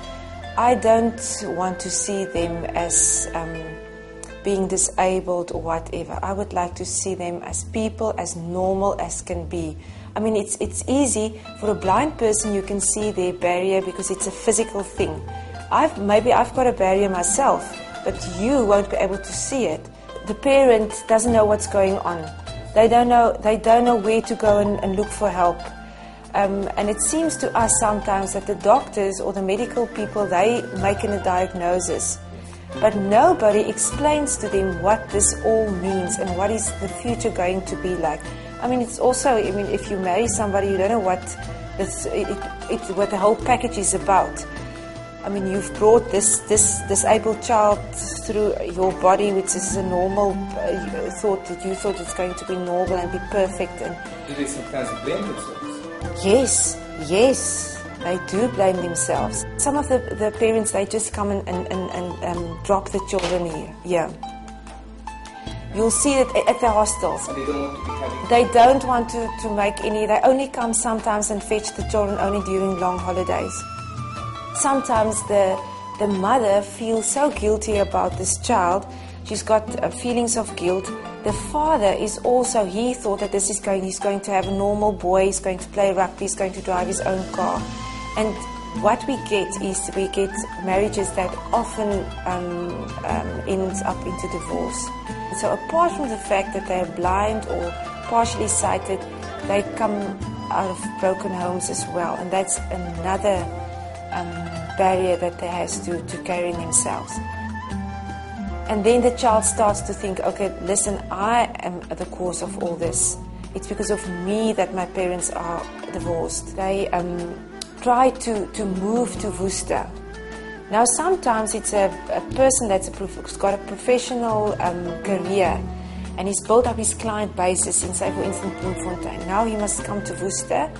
[SPEAKER 19] I don't want to see them as being disabled or whatever. I would like to see them as people, as normal as can be. I mean, it's easy for a blind person. You can see their barrier because it's a physical thing. Maybe I've got a barrier myself, but you won't be able to see it. The parent doesn't know what's going on. They don't know where to go and look for help. And it seems to us sometimes that the doctors or the medical people, they make a diagnosis, but nobody explains to them what this all means and what is the future going to be like. I mean, it's also, if you marry somebody, you don't know what the whole package is about. I mean, you've brought this disabled child through your body, which is a normal thought that you thought it's going to be normal and be perfect. And
[SPEAKER 2] do they sometimes blame themselves?
[SPEAKER 19] Yes, they do blame themselves. Some of the parents, they just come and drop the children here. You'll see it at the hostels.
[SPEAKER 2] And they don't want to be having...
[SPEAKER 19] They don't want to make any... They only come sometimes and fetch the children only during long holidays. Sometimes the mother feels so guilty about this child. She's got feelings of guilt. The father is also, he thought that he's going to have a normal boy, he's going to play rugby, he's going to drive his own car. And what we get is we get marriages that often ends up into divorce. So apart from the fact that they're blind or partially sighted, they come out of broken homes as well. And that's another barrier that they have to carry in themselves. And then the child starts to think, okay, listen, I am the cause of all this. It's because of me that my parents are divorced. They try to move to Worcester. Now sometimes it's a person who's got a professional career and he's built up his client basis in, say for instance, Bloemfontein. Now he must come to Worcester.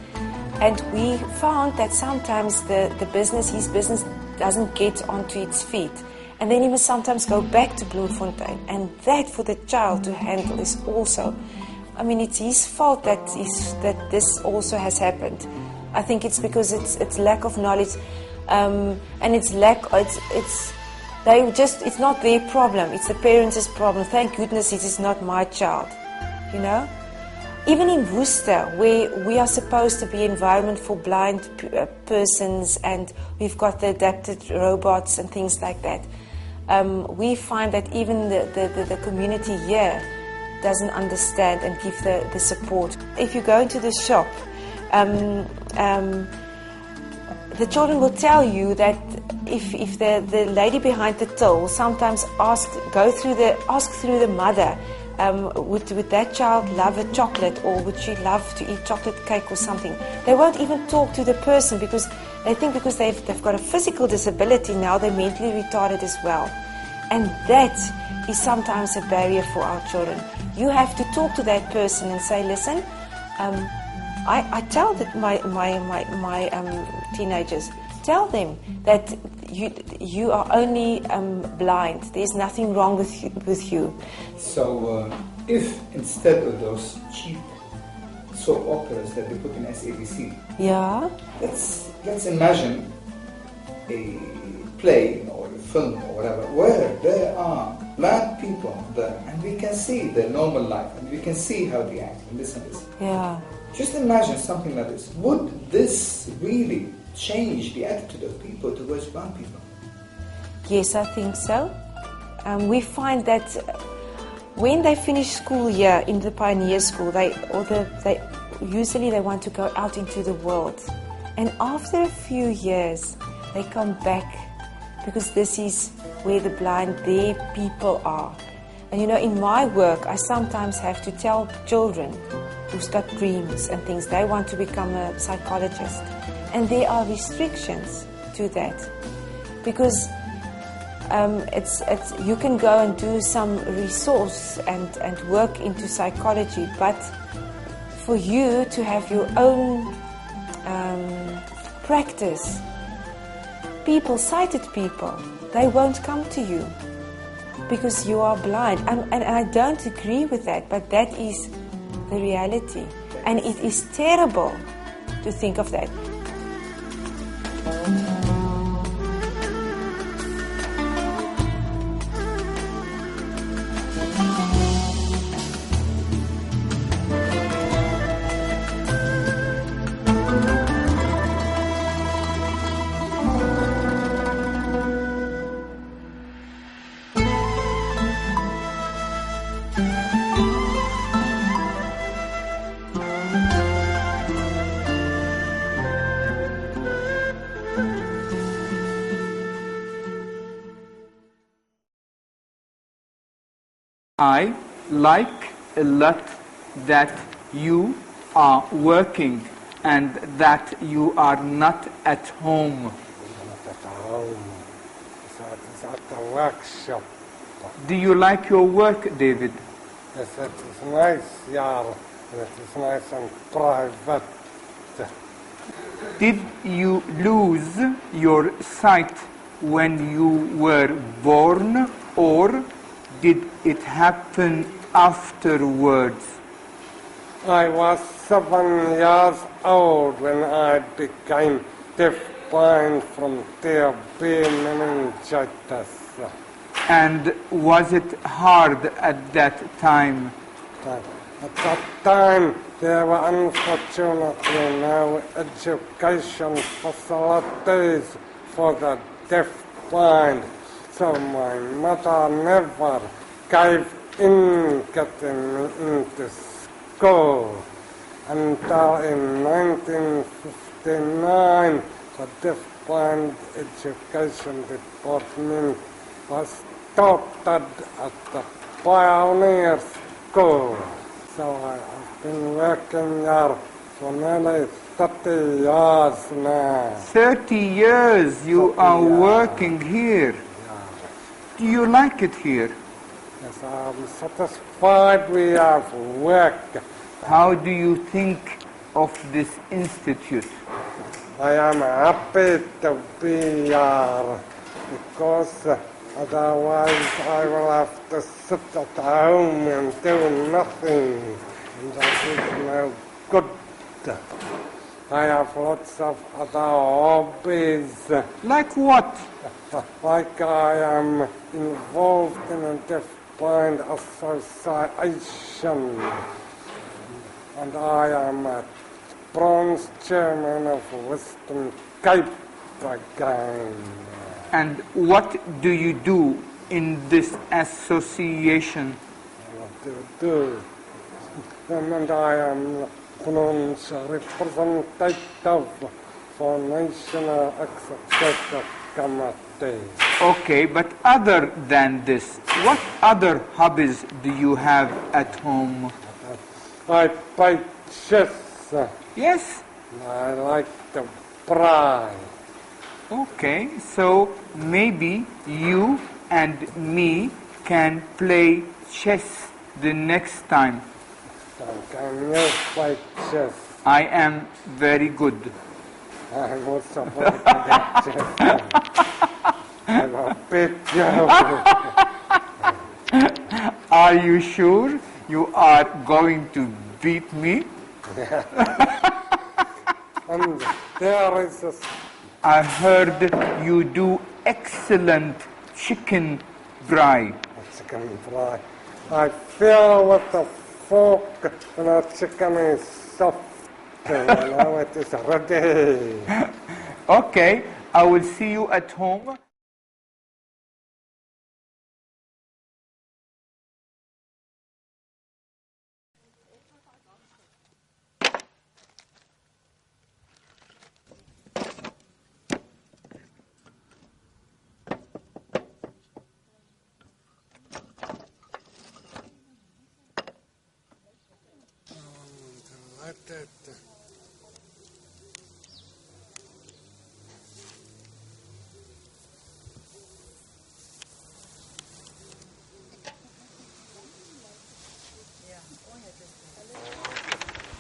[SPEAKER 19] And we found that sometimes his business doesn't get onto its feet. And then he must sometimes go back to Bloemfontein. And that for the child to handle is also, I mean, it's his fault that this also has happened. I think it's because it's lack of knowledge, and it's not their problem, it's the parents' problem. Thank goodness it is not my child, you know? Even in Worcester, where we are supposed to be an environment for blind persons and we've got the adapted robots and things like that, we find that even the community here doesn't understand and give the support. If you go into the shop, the children will tell you that if the lady behind the till sometimes ask through the mother, would that child love a chocolate, or would she love to eat chocolate cake or something? They won't even talk to the person because they think because they've got a physical disability now they're mentally retarded as well. And that is sometimes a barrier for our children. You have to talk to that person and say, listen, I tell that my teenagers, tell them that you are only blind. There's nothing wrong with you.
[SPEAKER 2] So if instead of those cheap soap operas that they put in SABC,
[SPEAKER 19] yeah,
[SPEAKER 2] let's imagine a play or a film or whatever where there are blind people there and we can see their normal life and we can see how they act and this and this.
[SPEAKER 19] Yeah.
[SPEAKER 2] Just imagine something like this. Would this really change the attitude of people towards blind people?
[SPEAKER 19] Yes, I think so. We find that when they finish school here in the pioneer school, they usually want to go out into the world. And after a few years, they come back because this is where the blind, their people are. And you know, in my work, I sometimes have to tell children who've got dreams and things, they want to become a psychologist. And there are restrictions to that. Because you can go and do some resource and work into psychology, but for you to have your own practice, sighted people, they won't come to you because you are blind. And I don't agree with that, but that is the reality. And it is terrible to think of that.
[SPEAKER 2] I like a lot that you are working and that you are not at home.
[SPEAKER 20] So it's at the workshop.
[SPEAKER 2] Do you like your work, David?
[SPEAKER 20] Yes, it is nice, yeah, and it is nice and private.
[SPEAKER 2] Did you lose your sight when you were born, or did it happen afterwards?
[SPEAKER 20] I was 7 years old when I became deaf-blind from TB meningitis.
[SPEAKER 2] And was it hard at that time?
[SPEAKER 20] At that time, there were unfortunately no education facilities for the deaf-blind, so my mother never gave in getting me into school until in 1959 the deaf-blind education department was started at the Pioneer School. So I've been working here for nearly 30 years now.
[SPEAKER 2] 30 years you are working here. Do you like it here?
[SPEAKER 20] Yes, I'm satisfied we have work.
[SPEAKER 2] How do you think of this institute?
[SPEAKER 20] I am happy to be here because otherwise I will have to sit at home and do nothing, and that is no good. I have lots of other hobbies.
[SPEAKER 2] Like what?
[SPEAKER 20] Like I am involved in a deaf-blind association, and I am a bronze chairman of Western Cape again.
[SPEAKER 2] And what do you do in this association?
[SPEAKER 20] What do you do? And I am bronze representative for National Executive Committee.
[SPEAKER 2] Okay, but other than this, what other hobbies do you have at home?
[SPEAKER 20] I play chess.
[SPEAKER 2] Yes?
[SPEAKER 20] I like to pray.
[SPEAKER 2] Okay, so maybe you and me can play chess the next time.
[SPEAKER 20] Can you play chess?
[SPEAKER 2] I am very good.
[SPEAKER 20] I'm also very good at chess. I'm a bit young.
[SPEAKER 2] Are you sure you are going to beat me?
[SPEAKER 20] And there is a...
[SPEAKER 2] I heard you do excellent chicken fry.
[SPEAKER 20] Chicken fry. I feel with the fork when the chicken is soft. Now it is ready.
[SPEAKER 2] Okay, I will see you at home.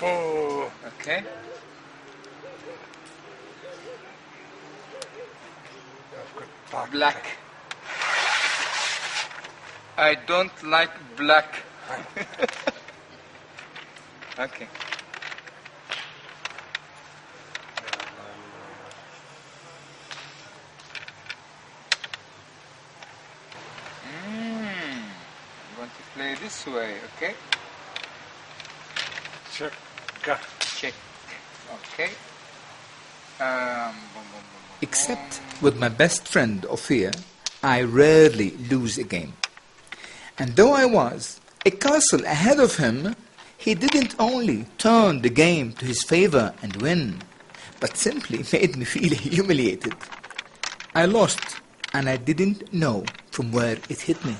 [SPEAKER 16] Oh,
[SPEAKER 2] okay. Black. I don't like black. Okay. I'm going to play this way, okay?
[SPEAKER 20] Check.
[SPEAKER 2] Check. Okay.
[SPEAKER 1] Except with my best friend Ophir, I rarely lose a game. And though I was a castle ahead of him, he didn't only turn the game to his favor and win, but simply made me feel humiliated. I lost, and I didn't know from where it hit me.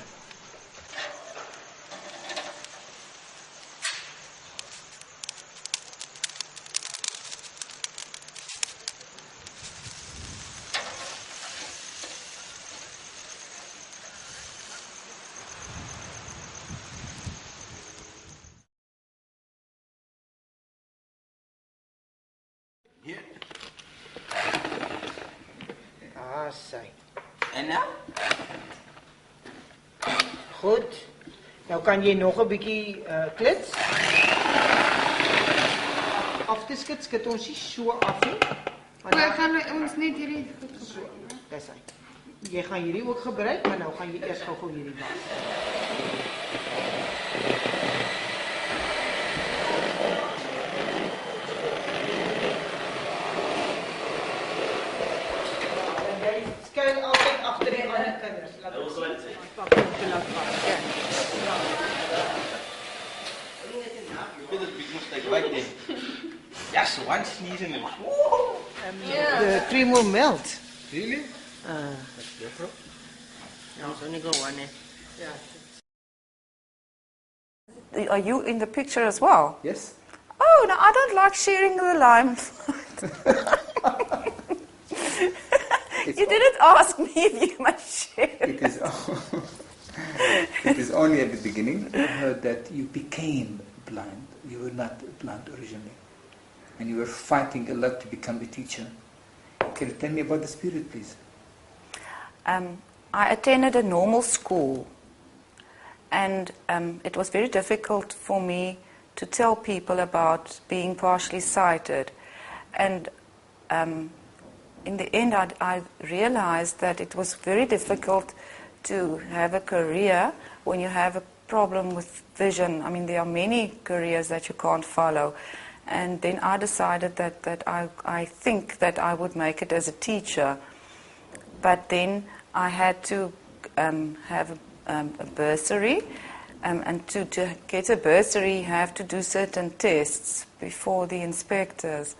[SPEAKER 6] En nou? Goed. Nou kan jy nog 'n bietjie klits. Af te skit ons nie so af nie.
[SPEAKER 21] Maar gaan ons net hierdie goed
[SPEAKER 6] so. Dis hy. Jy gaan hierdie ook gebruik, maar nou gaan jy eers gou hierdie was. Skuil altyd agter die ander kinders. Laat ons laat sê. Pak hom te laat was. Ja.
[SPEAKER 22] Dit is big mistake right there. Yes, one sneezing and
[SPEAKER 6] The cream will melt.
[SPEAKER 22] Really?
[SPEAKER 6] That's different. No, it's only go one. Yeah.
[SPEAKER 23] Are you in the picture as well?
[SPEAKER 1] Yes.
[SPEAKER 23] Oh, no, I don't like sharing the limelight. You didn't ask me if you must share.
[SPEAKER 1] It is only at the beginning I heard that you became blind. You were not blind originally. And you were fighting a lot to become a teacher. Can you tell me about the spirit, please?
[SPEAKER 23] I attended a normal school. And it was very difficult for me to tell people about being partially sighted. And in the end, I realized that it was very difficult to have a career when you have a problem with vision. I mean, there are many careers that you can't follow. And then I decided that I think that I would make it as a teacher. But then I had to have a bursary. And to get a bursary, you have to do certain tests before the inspectors.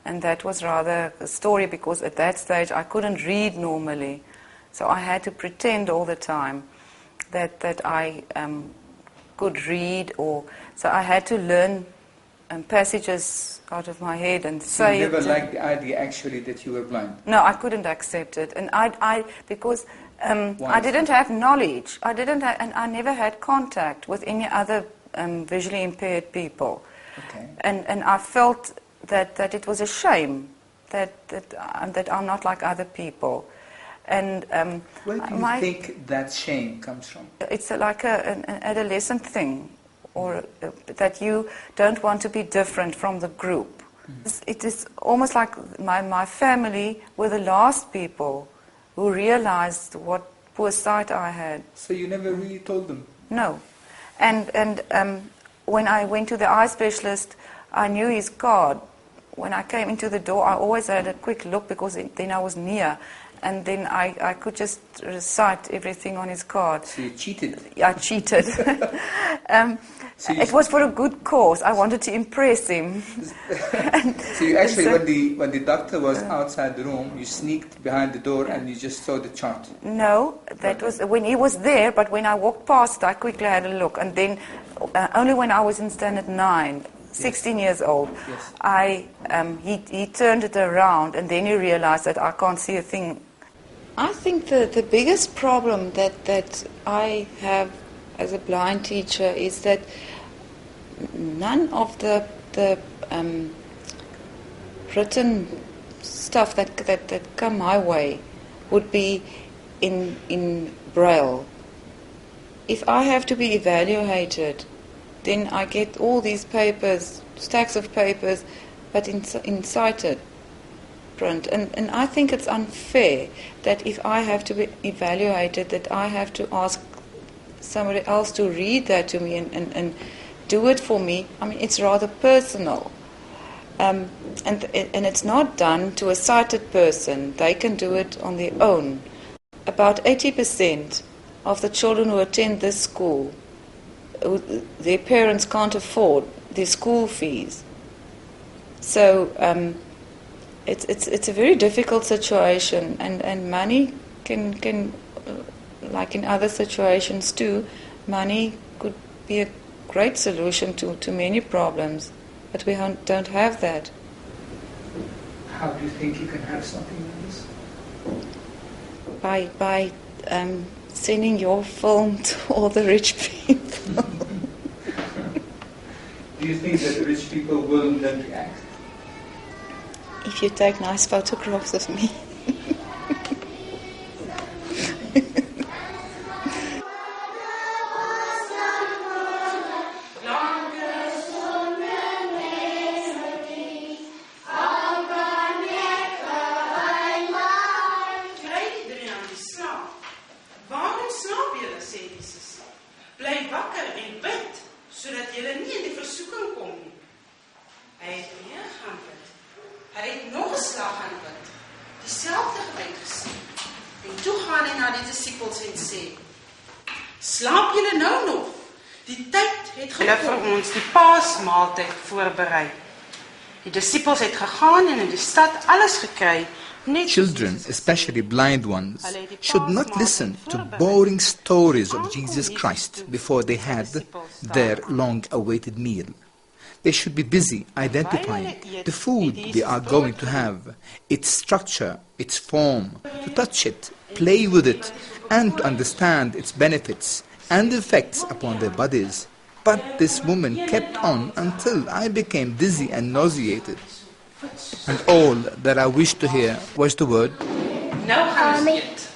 [SPEAKER 23] And that was rather a story because at that stage I couldn't read normally. So I had to pretend all the time that I could read. So I had to learn passages out of my head and say
[SPEAKER 1] you never liked the idea actually that you were blind?
[SPEAKER 23] No, I couldn't accept it. And because I didn't have knowledge. And I never had contact with any other visually impaired people.
[SPEAKER 1] Okay.
[SPEAKER 23] And I felt that it was a shame that I'm not like other people. And
[SPEAKER 1] where do you think that shame comes from?
[SPEAKER 23] It's like an adolescent thing, or that you don't want to be different from the group. It is almost like my family were the last people who realized what poor sight I had.
[SPEAKER 1] So you never really told them?
[SPEAKER 23] No. And when I went to the eye specialist, I knew his card. When I came into the door, I always had a quick look because then I was near. And then I could just recite everything on his card.
[SPEAKER 1] So you cheated?
[SPEAKER 23] I cheated. It was for a good cause. I wanted to impress him.
[SPEAKER 1] So you actually, when the doctor was outside the room, you sneaked behind the door and you just saw the chart?
[SPEAKER 23] No, that was when he was there, but when I walked past, I quickly had a look. And then only when I was in standard 9, 16 years old, he turned it around, and then he realized that I can't see a thing. I think the biggest problem that I have as a blind teacher is that none of the written stuff that come my way would be in Braille. If I have to be evaluated, then I get all these papers, stacks of papers, but in sighted print. And I think it's unfair that if I have to be evaluated, that I have to ask somebody else to read that to me and do it for me. I mean, it's rather personal. And it's not done to a sighted person. They can do it on their own. About 80% of the children who attend this school, their parents can't afford their school fees. So it's a very difficult situation, and money can like in other situations too, money could be a great solution to many problems, but we don't have that.
[SPEAKER 1] How do you think you can have something like this?
[SPEAKER 23] By sending your film to all the rich people.
[SPEAKER 1] Do you think that the rich people will then react?
[SPEAKER 23] If you take nice photographs of me.
[SPEAKER 3] die slaap. Waarom slaap julle, sê die sussie. Bly wakker en bid, sodat julle nie in die versoeking kom nie. Hy het weer gaan bid. Hy het nog 'n slag gaan bid. Dieselfde geluid gesê. En toe gaan hy na die disippels en sê, slaap julle nou nog? Die tyd het gekom. Hulle vir ons die paasmaaltyd voorberei. Die disippels het gegaan en in die stad alles gekry.
[SPEAKER 1] Children, especially blind ones, should not listen to boring stories of Jesus Christ before they had their long-awaited meal. They should be busy identifying the food they are going to have, its structure, its form, to touch it, play with it, and to understand its benefits and effects upon their bodies. But this woman kept on until I became dizzy and nauseated. And all that I wished to hear was the word,
[SPEAKER 3] Nou gaan ons eet.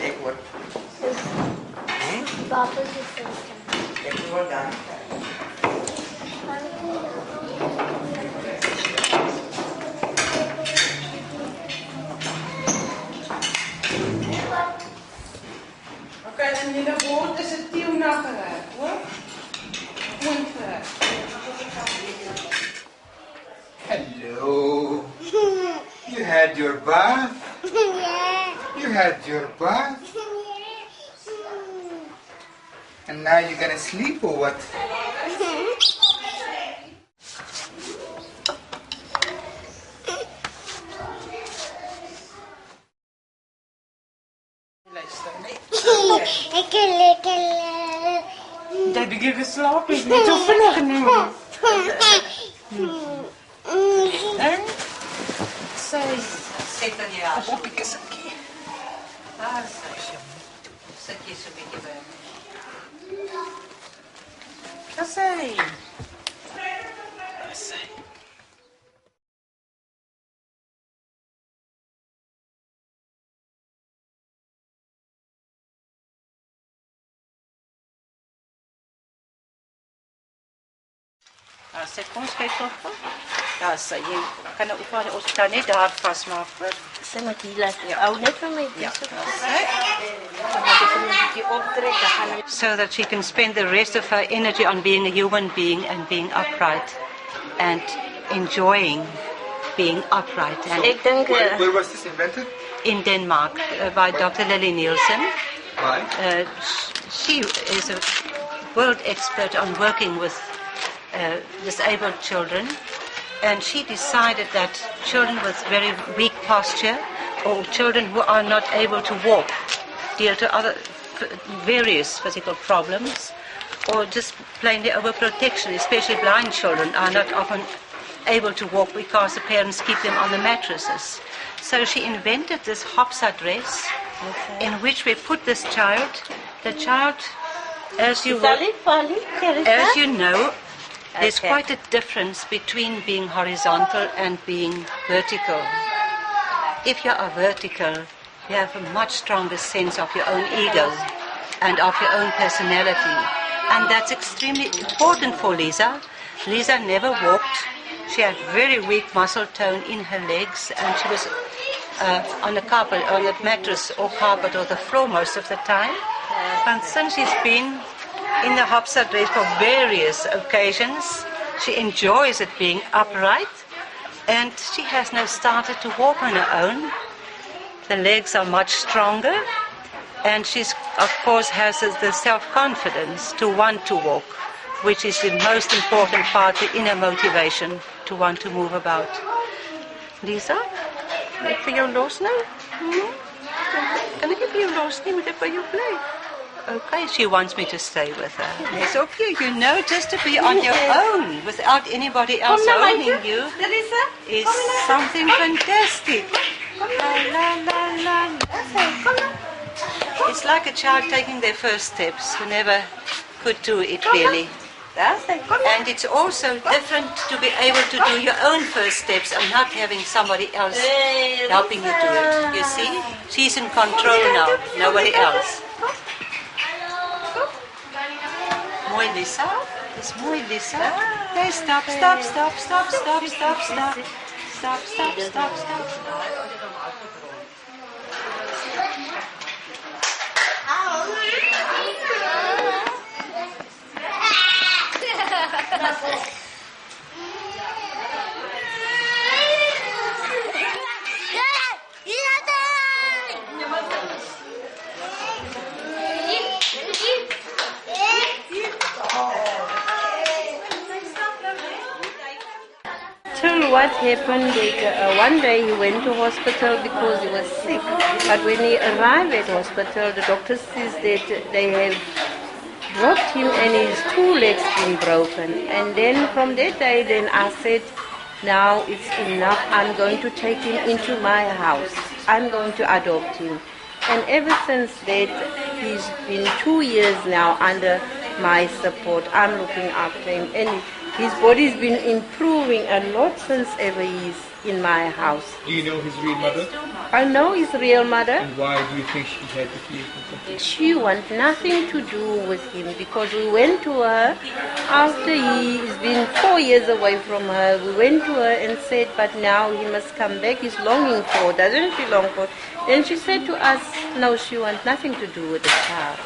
[SPEAKER 22] Ek hoor.
[SPEAKER 7] Papa se senta.
[SPEAKER 22] Ek hoor dan.
[SPEAKER 3] Okay, en julle bord is 'n teeuna gereg, hoor? Gewoon gereg.
[SPEAKER 16] Hello. You had your bath? You had your bath? And now you're gonna sleep or what?
[SPEAKER 3] Jy begin geslaap het, net so vinnig nie. En? Sy
[SPEAKER 10] Sit dan jy aan.
[SPEAKER 3] Op die kussinkie.
[SPEAKER 10] Daar sy. Sit jy so 'n bietjie by my.
[SPEAKER 3] Dis hy. Dis hy.
[SPEAKER 10] Daar sit kom ons kyk tog. Daar sê jy kan nou ook ons kan net daar vasmaak hoor.
[SPEAKER 7] Sê maar hier laat jy ou net vir my dis.
[SPEAKER 10] So that she can spend the rest of her energy on being a human being and being upright and enjoying being upright. And
[SPEAKER 16] Ek dink where was this invented?
[SPEAKER 10] In Denmark by Dr. Lily Nielsen.
[SPEAKER 16] Why?
[SPEAKER 10] She is a world expert on working with disabled children, and she decided that children with very weak posture or children who are not able to walk due to other various physical problems or just plainly overprotection, especially blind children are not often able to walk because the parents keep them on the mattresses. So she invented this hopsa dress in which we put this child, the child, as you know, there's quite a difference between being horizontal and being vertical. If you are vertical, you have a much stronger sense of your own ego and of your own personality. And that's extremely important for Lisa. Lisa never walked. She had very weak muscle tone in her legs, and she was on the carpet, on the mattress or carpet or the floor most of the time. And since she's been in the hopsa dress for various occasions, she enjoys it being upright, and she has now started to walk on her own. The legs are much stronger, and she's, of course, has the self-confidence to want to walk, which is the most important part, the inner motivation to want to move about. Lisa, ek vir jou los nou? Kan ek vir jou los nie? Moet ek by jou bly? Okay, she wants me to stay with her. It's okay, you know, just to be on your own without anybody else owning you is something fantastic. La, la, la. It's like a child taking their first steps who never could do it really. And it's also different to be able to do your own first steps and not having somebody else helping you do it. You see? She's in control now, nobody else. Mooi, Lisa. Dis mooi, Lisa. Hey, stop. Till what happened, one day he went to hospital because he was sick. But when he arrived at hospital, the doctor says that they have dropped him and his 2 legs been broken. And then from that day, then I said, now it's enough. I'm going to take him into my house. I'm going to adopt him. And ever since that, he's been 2 years now under my support. I'm looking after him. And his body's been improving a lot since ever he's in my house.
[SPEAKER 16] Do you know his real mother?
[SPEAKER 10] I know his real mother.
[SPEAKER 16] And why do you think she had to keep him?
[SPEAKER 10] She wants nothing to do with him because we went to her after he's been 4 years away from her. We went to her and said, but now he must come back. He's longing for, doesn't she long for? Then she said to us, no, she wants nothing to do with the child.